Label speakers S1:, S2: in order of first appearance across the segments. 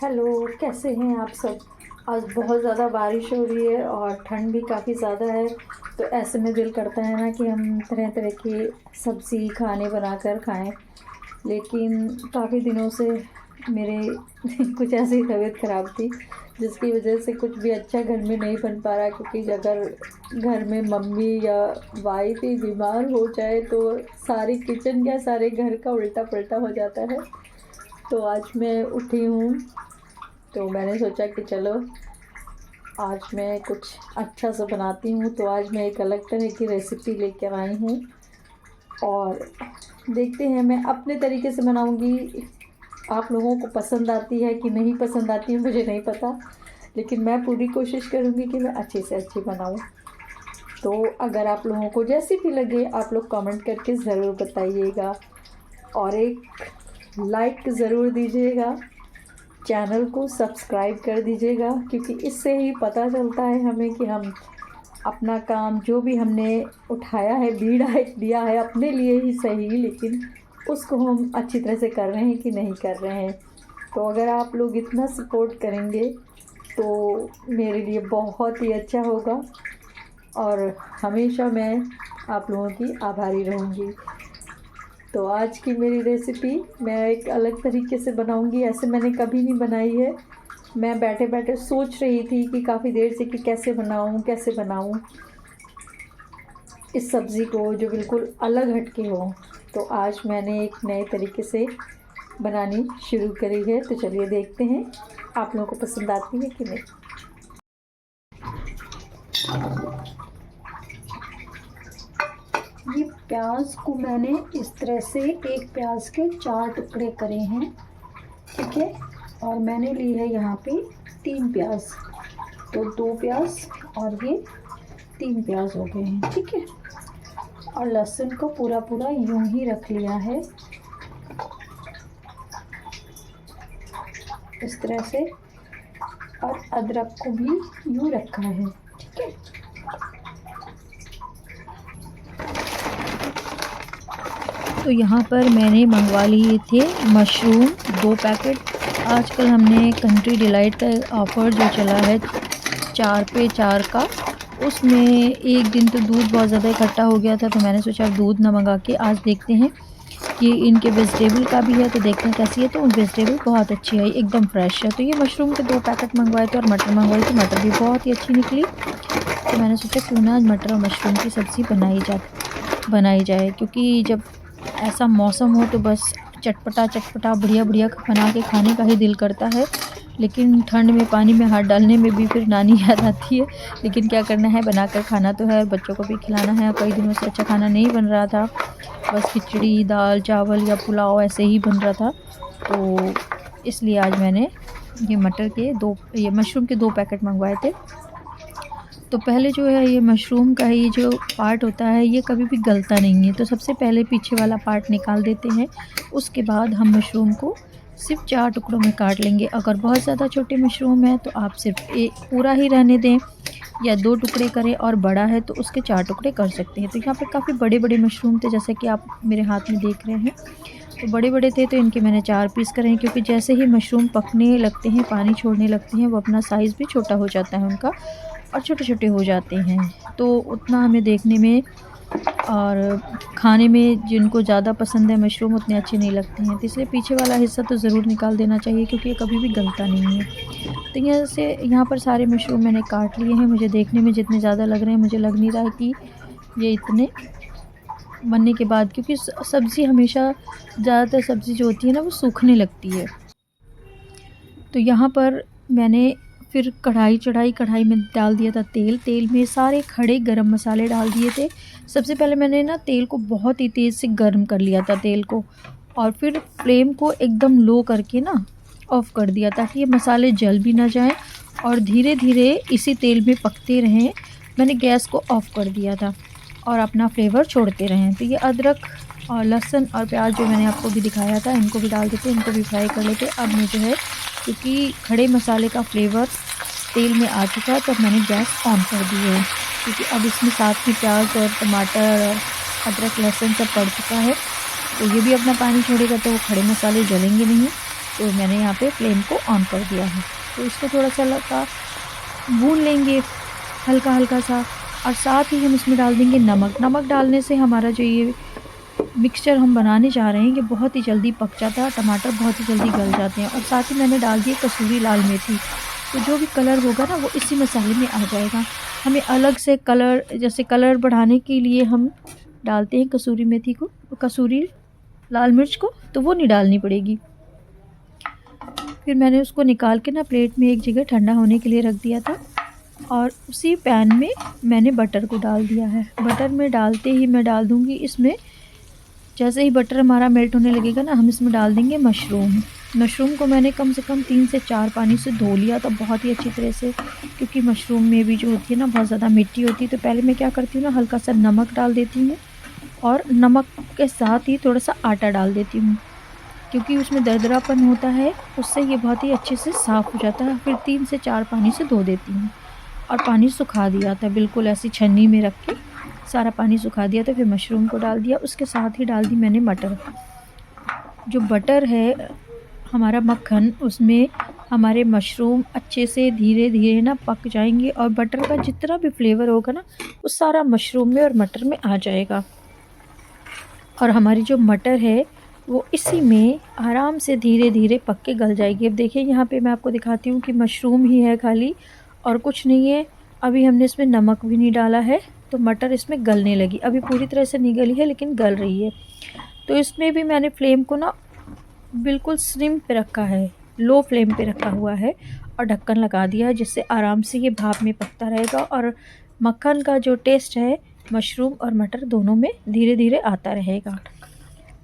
S1: Hello, कैसे हैं आप सब। आज बहुत ज़्यादा बारिश हो रही है और ठंड भी काफ़ी ज़्यादा है। तो ऐसे में दिल करता है ना कि हम तरह तरह की सब्ज़ी खाने बनाकर खाएं। लेकिन काफ़ी दिनों से मेरे कुछ ऐसी तबीयत ख़राब थी जिसकी वजह से कुछ भी अच्छा घर में नहीं बन पा रहा, क्योंकि अगर घर में मम्मी या वाइफ ही बीमार हो जाए तो सारी किचन या सारे घर का उल्टा पलटा हो जाता है। तो आज मैं उठी हूँ, तो मैंने सोचा कि चलो आज मैं कुछ अच्छा सा बनाती हूँ। तो आज मैं एक अलग तरह की रेसिपी लेकर आई हूँ और देखते हैं, मैं अपने तरीके से बनाऊँगी। आप लोगों को पसंद आती है कि नहीं पसंद आती है मुझे नहीं पता, लेकिन मैं पूरी कोशिश करूँगी कि मैं अच्छे से अच्छी बनाऊँ। तो अगर आप लोगों को जैसी भी लगे आप लोग कमेंट करके ज़रूर बताइएगा और एक लाइक ज़रूर दीजिएगा, चैनल को सब्सक्राइब कर दीजिएगा, क्योंकि इससे ही पता चलता है हमें कि हम अपना काम जो भी हमने उठाया है, बीड़ा है लिया है अपने लिए ही सही, लेकिन उसको हम अच्छी तरह से कर रहे हैं कि नहीं कर रहे हैं। तो अगर आप लोग इतना सपोर्ट करेंगे तो मेरे लिए बहुत ही अच्छा होगा और हमेशा मैं आप लोगों की आभारी रहूँगी। तो आज की मेरी रेसिपी मैं एक अलग तरीके से बनाऊंगी, ऐसे मैंने कभी नहीं बनाई है। मैं बैठे बैठे सोच रही थी कि काफ़ी देर से कि कैसे बनाऊं इस सब्ज़ी को जो बिल्कुल अलग हटके हो। तो आज मैंने एक नए तरीके से बनानी शुरू करी है। तो चलिए देखते हैं आप लोगों को पसंद आती है कि नहीं। ये प्याज को मैंने इस तरह से एक प्याज के 4 टुकड़े करे हैं, ठीक है। और मैंने ली है यहाँ पे 3 प्याज, तो 2 प्याज और ये 3 प्याज हो गए हैं, ठीक है। और लहसुन को पूरा पूरा यूं ही रख लिया है इस तरह से, और अदरक को भी यूं रखा है, ठीक है। तो यहाँ पर मैंने मंगवा लिए थे मशरूम 2 पैकेट। आजकल हमने कंट्री डिलाइट का ऑफ़र जो चला है 4 पे 4 का, उसमें एक दिन तो दूध बहुत ज़्यादा इकट्ठा हो गया था, तो मैंने सोचा दूध ना मंगा के आज देखते हैं कि इनके वेजिटेबल का भी है, तो देखते हैं कैसी है। तो वेजिटेबल बहुत अच्छी है, एकदम फ्रेश है। तो ये मशरूम के 2 पैकेट मंगवाए थे और मटर मंगवाई थी, मटर भी बहुत ही अच्छी निकली। तो मैंने सोचा क्यों ना आज मटर और मशरूम की सब्ज़ी बनाई जाए, क्योंकि जब ऐसा मौसम हो तो बस चटपटा चटपटा बढ़िया बढ़िया बना के खाने का ही दिल करता है। लेकिन ठंड में पानी में हाथ डालने में भी फिर नानी याद आती है, लेकिन क्या करना है, बनाकर खाना तो है और बच्चों को भी खिलाना है। कई दिनों से अच्छा खाना नहीं बन रहा था, बस खिचड़ी दाल चावल या पुलाव ऐसे ही बन रहा था। तो इसलिए आज मैंने ये मशरूम के 2 पैकेट मंगवाए थे। तो पहले जो है ये मशरूम का ये जो पार्ट होता है ये कभी भी गलता नहीं है, तो सबसे पहले पीछे वाला पार्ट निकाल देते हैं। उसके बाद हम मशरूम को सिर्फ 4 टुकड़ों में काट लेंगे। अगर बहुत ज़्यादा छोटे मशरूम हैं तो आप सिर्फ एक पूरा ही रहने दें, या 2 टुकड़े करें, और बड़ा है तो उसके 4 टुकड़े कर सकते हैं। तो यहाँ पे काफ़ी बड़े बड़े मशरूम थे, जैसे कि आप मेरे हाथ में देख रहे हैं। तो बड़े बड़े थे तो इनके मैंने 4 पीस करे हैं, क्योंकि जैसे ही मशरूम पकने लगते हैं, पानी छोड़ने लगते हैं, वो अपना साइज़ भी छोटा हो जाता है उनका, और छोटे-छोटे हो जाते हैं। तो उतना हमें देखने में और खाने में जिनको ज़्यादा पसंद है मशरूम, उतने अच्छे नहीं लगते हैं। तो इसलिए पीछे वाला हिस्सा तो ज़रूर निकाल देना चाहिए, क्योंकि ये कभी भी गलता नहीं है। तो यहाँ पर सारे मशरूम मैंने काट लिए हैं। मुझे देखने में जितने ज़्यादा लग रहे हैं, मुझे लग नहीं रहा है कि ये इतने बनने के बाद, क्योंकि सब्ज़ी हमेशा ज़्यादातर सब्ज़ी जो होती है ना वो सूखने लगती है। तो यहाँ पर मैंने फिर कढ़ाई चढ़ाई, कढ़ाई में डाल दिया था तेल। तेल में सारे खड़े गरम मसाले डाल दिए थे। सबसे पहले मैंने ना तेल को बहुत ही तेज़ से गर्म कर लिया था तेल को, और फिर फ्लेम को एकदम लो करके ना ऑफ़ कर दिया, ताकि ये मसाले जल भी ना जाएं और धीरे धीरे इसी तेल में पकते रहें। मैंने गैस को ऑफ़ कर दिया था और अपना फ्लेवर छोड़ते रहें। तो ये अदरक और लहसुन और प्याज जो मैंने आपको भी दिखाया था, इनको भी डाल देते, इनको भी फ्राई कर लेते। अब मैं जो है, क्योंकि खड़े मसाले का फ्लेवर तेल में आ चुका है, तो मैंने गैस ऑन कर दी है, क्योंकि अब इसमें साथ में प्याज और टमाटर और अदरक लहसुन सब पड़ चुका है। तो ये भी अपना पानी छोड़ेगा, तो वो खड़े मसाले जलेंगे नहीं। तो मैंने यहाँ पे फ्लेम को ऑन कर दिया है। तो इसको थोड़ा सा भून लेंगे हल्का हल्का सा, और साथ ही हम इसमें डाल देंगे नमक। नमक डालने से हमारा जो ये मिक्सचर हम बनाने जा रहे हैं ये बहुत ही जल्दी पक जाता है, टमाटर बहुत ही जल्दी गल जाते हैं। और साथ ही मैंने डाल दिए कसूरी लाल मेथी, तो जो भी कलर होगा ना वो इसी मसाले में आ जाएगा। हमें अलग से कलर, जैसे कलर बढ़ाने के लिए हम डालते हैं कसूरी मेथी को, कसूरी लाल मिर्च को, तो वो नहीं डालनी पड़ेगी। फिर मैंने उसको निकाल के ना प्लेट में एक जगह ठंडा होने के लिए रख दिया था, और उसी पैन में मैंने बटर को डाल दिया है। बटर में डालते ही मैं डाल दूँगी इसमें, जैसे ही बटर हमारा मेल्ट होने लगेगा ना, हम इसमें डाल देंगे मशरूम। मशरूम को मैंने कम से कम 3 से 4 पानी से धो लिया था बहुत ही अच्छी तरह से, क्योंकि मशरूम में भी जो होती है ना बहुत ज़्यादा मिट्टी होती है। तो पहले मैं क्या करती हूँ ना, हल्का सा नमक डाल देती हूँ, और नमक के साथ ही थोड़ा सा आटा डाल देती हूँ, क्योंकि उसमें दरदरापन होता है, उससे ये बहुत ही अच्छे से साफ़ हो जाता है। फिर 3 से 4 पानी से धो देती हूँ, और पानी सुखा दिया था बिल्कुल ऐसी छन्नी में रख के, सारा पानी सुखा दिया था। फिर मशरूम को डाल दिया, उसके साथ ही डाल दी मैंने मटर। जो बटर है हमारा मक्खन, उसमें हमारे मशरूम अच्छे से धीरे धीरे ना पक जाएंगे, और बटर का जितना भी फ्लेवर होगा ना वो सारा मशरूम में और मटर में आ जाएगा। और हमारी जो मटर है वो इसी में आराम से धीरे धीरे पक के गल जाएगी। अब देखिए यहाँ पे मैं आपको दिखाती हूँ कि मशरूम ही है खाली, और कुछ नहीं है। अभी हमने इसमें नमक भी नहीं डाला है, तो मटर इसमें गलने लगी। अभी पूरी तरह से नहीं गली है लेकिन गल रही है। तो इसमें भी मैंने फ्लेम को ना बिल्कुल स्लिम पे रखा है, लो फ्लेम पे रखा हुआ है, और ढक्कन लगा दिया है, जिससे आराम से ये भाप में पकता रहेगा, और मक्खन का जो टेस्ट है मशरूम और मटर दोनों में धीरे धीरे आता रहेगा।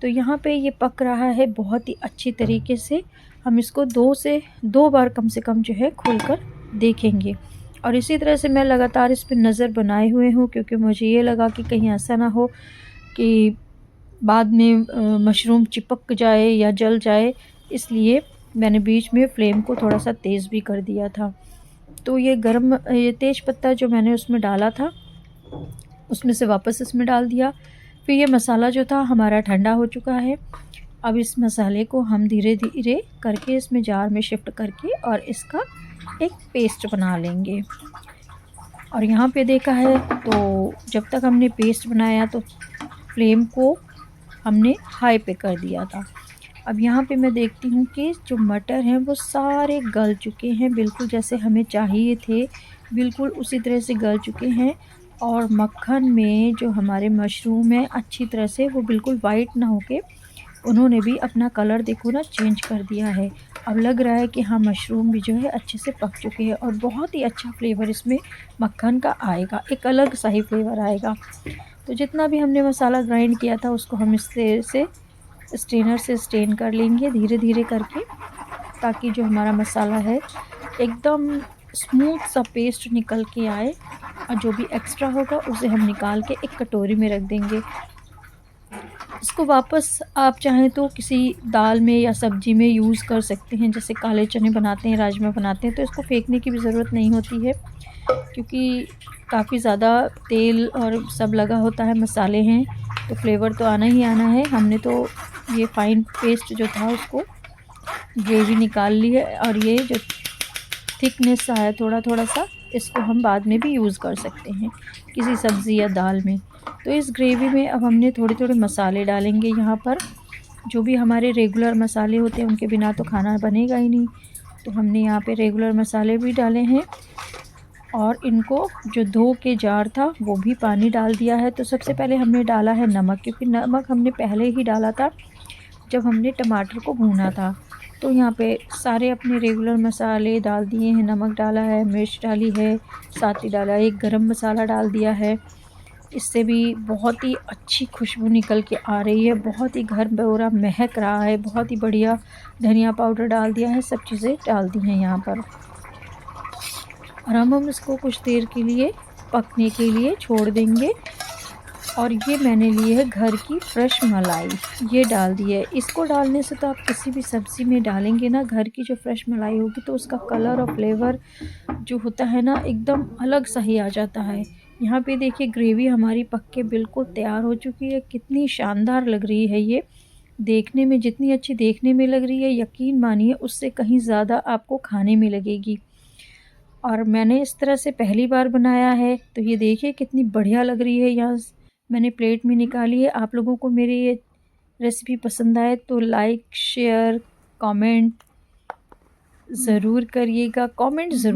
S1: तो यहाँ पे ये पक रहा है बहुत ही अच्छी तरीके से। हम इसको 2 बार कम से कम जो है खोलकर देखेंगे, और इसी तरह से मैं लगातार इस पर नज़र बनाए हुए हूँ, क्योंकि मुझे ये लगा कि कहीं ऐसा ना हो कि बाद में मशरूम चिपक जाए या जल जाए, इसलिए मैंने बीच में फ्लेम को थोड़ा सा तेज़ भी कर दिया था। तो ये तेज़ पत्ता जो मैंने उसमें डाला था, उसमें से वापस इसमें डाल दिया। फिर ये मसाला जो था हमारा ठंडा हो चुका है। अब इस मसाले को हम धीरे धीरे करके इसमें जार में शिफ्ट करके और इसका एक पेस्ट बना लेंगे। और यहाँ पे देखा है तो जब तक हमने पेस्ट बनाया तो फ्लेम को हमने हाई पे कर दिया था। अब यहाँ पे मैं देखती हूँ कि जो मटर हैं वो सारे गल चुके हैं, बिल्कुल जैसे हमें चाहिए थे, बिल्कुल उसी तरह से गल चुके हैं। और मक्खन में जो हमारे मशरूम हैं अच्छी तरह से वो बिल्कुल वाइट ना होके उन्होंने भी अपना कलर देखो ना चेंज कर दिया है। अब लग रहा है कि हाँ मशरूम भी जो है अच्छे से पक चुके हैं, और बहुत ही अच्छा फ्लेवर इसमें मक्खन का आएगा, एक अलग सा ही फ्लेवर आएगा। तो जितना भी हमने मसाला ग्राइंड किया था उसको हम इस तरह से स्ट्रेनर से स्ट्रेन कर लेंगे धीरे धीरे करके, ताकि जो हमारा मसाला है एकदम स्मूथ सा पेस्ट निकल के आए, और जो भी एक्स्ट्रा होगा उसे हम निकाल के एक कटोरी में रख देंगे। इसको वापस आप चाहें तो किसी दाल में या सब्ज़ी में यूज़ कर सकते हैं, जैसे काले चने बनाते हैं, राजमा बनाते हैं, तो इसको फेंकने की भी ज़रूरत नहीं होती है, क्योंकि काफ़ी ज़्यादा तेल और सब लगा होता है, मसाले हैं, तो फ्लेवर तो आना ही आना है। हमने तो ये फ़ाइन पेस्ट जो था उसको ग्रेवी निकाल ली है, और ये जो थिकनेस सा है थोड़ा थोड़ा सा, इसको हम बाद में भी यूज़ कर सकते हैं किसी सब्ज़ी या दाल में। तो इस ग्रेवी में अब हमने थोड़े थोड़े मसाले डालेंगे यहाँ पर, जो भी हमारे रेगुलर मसाले होते हैं, उनके बिना तो खाना बनेगा ही नहीं। तो हमने यहाँ पे रेगुलर मसाले भी डाले हैं, और इनको जो धो के जार था वो भी पानी डाल दिया है। तो सबसे पहले हमने डाला है नमक, क्योंकि नमक हमने पहले ही डाला था जब हमने टमाटर को भूना था। तो यहाँ पे सारे अपने रेगुलर मसाले डाल दिए हैं, नमक डाला है, मिर्च डाली है, साथ ही डाला एक गरम मसाला डाल दिया है। इससे भी बहुत ही अच्छी खुशबू निकल के आ रही है, बहुत ही घर पूरा महक रहा है, बहुत ही बढ़िया। धनिया पाउडर डाल दिया है, सब चीज़ें डाल दी हैं यहाँ पर। और हम इसको कुछ देर के लिए पकने के लिए छोड़ देंगे। और ये मैंने ली है घर की फ्रेश मलाई, ये डाल दी है। इसको डालने से तो आप किसी भी सब्ज़ी में डालेंगे ना, घर की जो फ्रेश मलाई होगी तो उसका कलर और फ्लेवर जो होता है ना एकदम अलग सा ही आ जाता है। यहाँ पे देखिए ग्रेवी हमारी पक के बिल्कुल तैयार हो चुकी है, कितनी शानदार लग रही है ये। देखने में जितनी अच्छी देखने में लग रही है, यकीन मानिए उससे कहीं ज़्यादा आपको खाने में लगेगी। और मैंने इस तरह से पहली बार बनाया है, तो ये देखिए कितनी बढ़िया लग रही है। यहाँ मैंने प्लेट में निकाली है। आप लोगों को मेरी ये रेसिपी पसंद आए तो लाइक, शेयर, कमेंट ज़रूर करिएगा। कमेंट ज़रूर